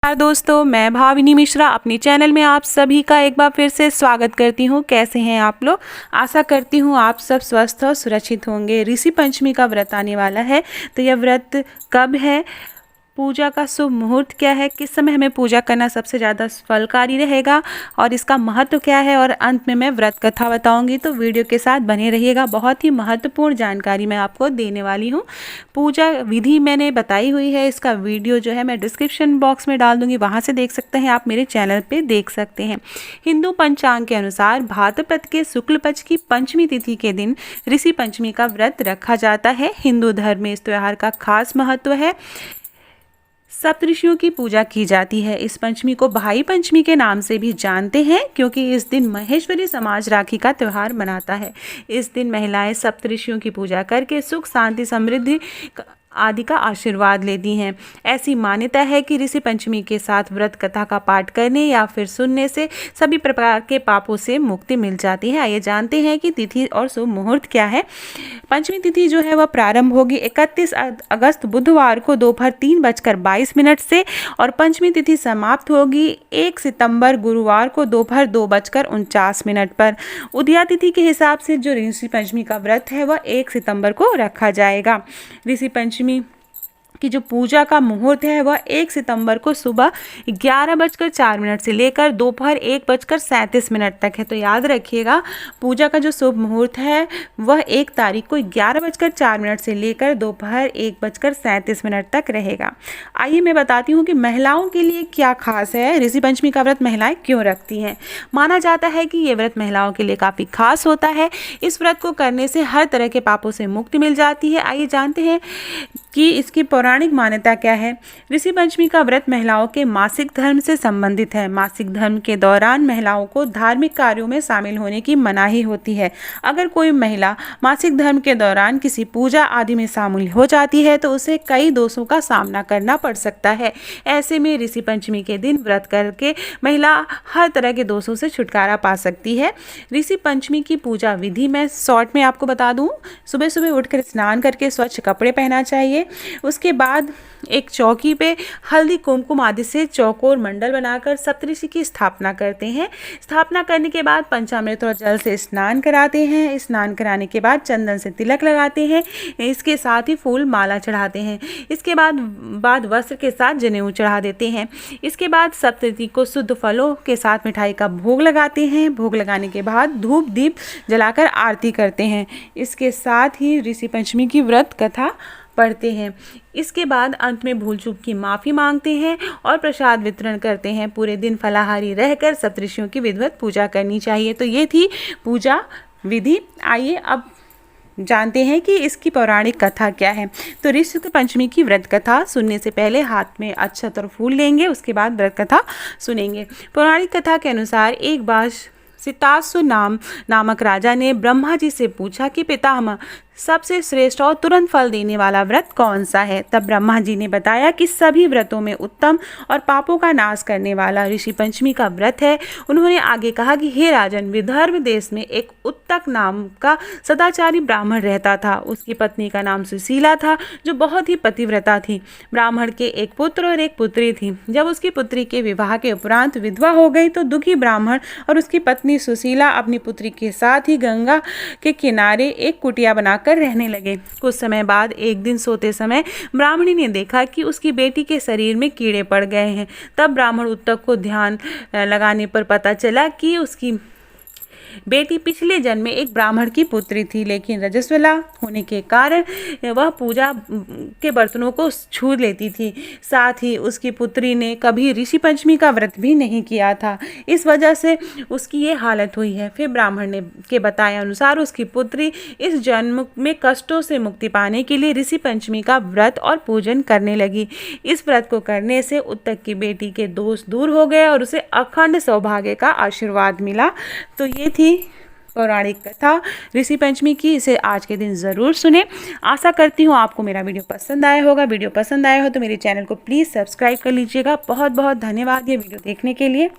नमस्कार दोस्तों, मैं भाविनी मिश्रा अपने चैनल में आप सभी का एक बार फिर से स्वागत करती हूँ। कैसे हैं आप लोग? आशा करती हूँ आप सब स्वस्थ और सुरक्षित होंगे। ऋषि पंचमी का व्रत आने वाला है, तो यह व्रत कब है, पूजा का शुभ मुहूर्त क्या है, किस समय हमें पूजा करना सबसे ज़्यादा फलकारी रहेगा और इसका महत्व क्या है, और अंत में मैं व्रत कथा बताऊंगी। तो वीडियो के साथ बने रहिएगा, बहुत ही महत्वपूर्ण जानकारी मैं आपको देने वाली हूँ। पूजा विधि मैंने बताई हुई है, इसका वीडियो जो है मैं डिस्क्रिप्शन बॉक्स में डाल दूंगी, वहाँ से देख सकते हैं, आप मेरे चैनल पर देख सकते हैं। हिंदू पंचांग के अनुसार भाद्रपद के शुक्ल पक्ष की पंचमी तिथि के दिन ऋषि पंचमी का व्रत रखा जाता है। हिंदू धर्म में इस त्यौहार का खास महत्व है। सप्तऋषियों की पूजा की जाती है। इस पंचमी को भाई पंचमी के नाम से भी जानते हैं, क्योंकि इस दिन महेश्वरी समाज राखी का त्यौहार मनाता है। इस दिन महिलाएं सप्तऋषियों की पूजा करके सुख शांति समृद्धि आदि का आशीर्वाद लेती हैं। ऐसी मान्यता है कि ऋषि पंचमी के साथ व्रत कथा का पाठ करने या फिर सुनने से सभी प्रकार के पापों से मुक्ति मिल जाती है। आइए जानते हैं कि तिथि और शुभ मुहूर्त क्या है। पंचमी तिथि जो है वह प्रारंभ होगी 31 अगस्त बुधवार को दोपहर 3:22 से, और पंचमी तिथि समाप्त होगी 1 सितंबर गुरुवार को दोपहर 2:49 पर। उदया तिथि के हिसाब से जो ऋषि पंचमी का व्रत है वह 1 सितंबर को रखा जाएगा। ऋषि पंचमी की जो पूजा का मुहूर्त है वह 1 सितंबर को सुबह 11:04 से लेकर दोपहर 1:37 तक है। तो याद रखिएगा, पूजा का जो शुभ मुहूर्त है वह 1 तारीख को 11:04 से लेकर दोपहर 1:37 तक रहेगा। आइए मैं बताती हूँ कि महिलाओं के लिए क्या खास है, ऋषि पंचमी का व्रत महिलाएं क्यों रखती हैं। माना जाता है कि ये व्रत महिलाओं के लिए काफ़ी खास होता है। इस व्रत को करने से हर तरह के पापों से मुक्ति मिल जाती है। आइए जानते हैं कि इसकी पौराणिक मान्यता क्या है। ऋषि पंचमी का व्रत महिलाओं के मासिक धर्म से संबंधित है। मासिक धर्म के दौरान महिलाओं को धार्मिक कार्यों में शामिल होने की मनाही होती है। अगर कोई महिला मासिक धर्म के दौरान किसी पूजा आदि में शामिल हो जाती है तो उसे कई दोषों का सामना करना पड़ सकता है। ऐसे में ऋषि पंचमी के दिन व्रत करके महिला हर तरह के दोषों से छुटकारा पा सकती है। ऋषि पंचमी की पूजा विधि मैं शॉर्ट में आपको बता दूं। सुबह सुबह उठकर स्नान करके स्वच्छ कपड़े पहनना चाहिए। उसके बाद एक चौकी पे हल्दी कुमकुम आदि से चौकोर मंडल बनाकर सप्तऋषि की स्थापना करते हैं। स्थापना करने के बाद पंचामृत और जल से स्नान कराते हैं। स्नान कराने के बाद चंदन से तिलक लगाते हैं। इसके साथ ही फूल माला चढ़ाते हैं। इसके बाद वस्त्र के साथ जनेऊ चढ़ा देते हैं। इसके बाद सप्तऋषि को शुद्ध फलों के साथ मिठाई का भोग लगाते हैं। भोग लगाने के बाद धूप दीप जलाकर आरती करते हैं। इसके साथ ही ऋषि पंचमी की व्रत कथा पढ़ते हैं। इसके बाद अंत में भूल चूक की माफ़ी मांगते हैं और प्रसाद वितरण करते हैं। पूरे दिन फलाहारी रहकर सप्तऋषियों की विधिवत पूजा करनी चाहिए। तो ये थी पूजा विधि। आइए अब जानते हैं कि इसकी पौराणिक कथा क्या है। तो ऋषि पंचमी की व्रत कथा सुनने से पहले हाथ में अक्षत और फूल लेंगे, उसके बाद व्रत कथा सुनेंगे। पौराणिक कथा के अनुसार एक बार सितासु नामक राजा ने ब्रह्मा जी से पूछा कि पितामह, सबसे श्रेष्ठ और तुरंत फल देने वाला व्रत कौन सा है। तब ब्रह्मा जी ने बताया कि सभी व्रतों में उत्तम और पापों का नाश करने वाला ऋषि पंचमी का व्रत है। उन्होंने आगे कहा कि हे राजन, विदर्भ देश में एक उत्तक नाम का सदाचारी ब्राह्मण रहता था। उसकी पत्नी का नाम सुशीला था, जो बहुत ही पतिव्रता थी। ब्राह्मण के एक पुत्र और एक पुत्री थी। जब उसकी पुत्री के विवाह के उपरांत विधवा हो गई तो दुखी ब्राह्मण और उसकी पत्नी सुशीला अपनी पुत्री के साथ ही गंगा के किनारे एक कुटिया बनाकर रहने लगे। कुछ समय बाद एक दिन सोते समय ब्राह्मणी ने देखा कि उसकी बेटी के शरीर में कीड़े पड़ गए हैं। तब ब्राह्मण उत्तक को ध्यान लगाने पर पता चला कि उसकी बेटी पिछले जन्म में एक ब्राह्मण की पुत्री थी, लेकिन रजस्वला होने के कारण वह पूजा के बर्तनों को छू लेती थी। साथ ही उसकी पुत्री ने कभी ऋषि पंचमी का व्रत भी नहीं किया था। इस वजह से उसकी ये हालत हुई है। फिर ब्राह्मण ने के बताए अनुसार उसकी पुत्री इस जन्म में कष्टों से मुक्ति पाने के लिए ऋषि पंचमी का व्रत और पूजन करने लगी। इस व्रत को करने से उत्तक की बेटी के दोष दूर हो गए और उसे अखंड सौभाग्य का आशीर्वाद मिला। तो ये थी पौराणिक कथा ऋषि पंचमी की। इसे आज के दिन ज़रूर सुने। आशा करती हूँ आपको मेरा वीडियो पसंद आया होगा। वीडियो पसंद आया हो तो मेरे चैनल को प्लीज़ सब्सक्राइब कर लीजिएगा। बहुत बहुत धन्यवाद ये वीडियो देखने के लिए।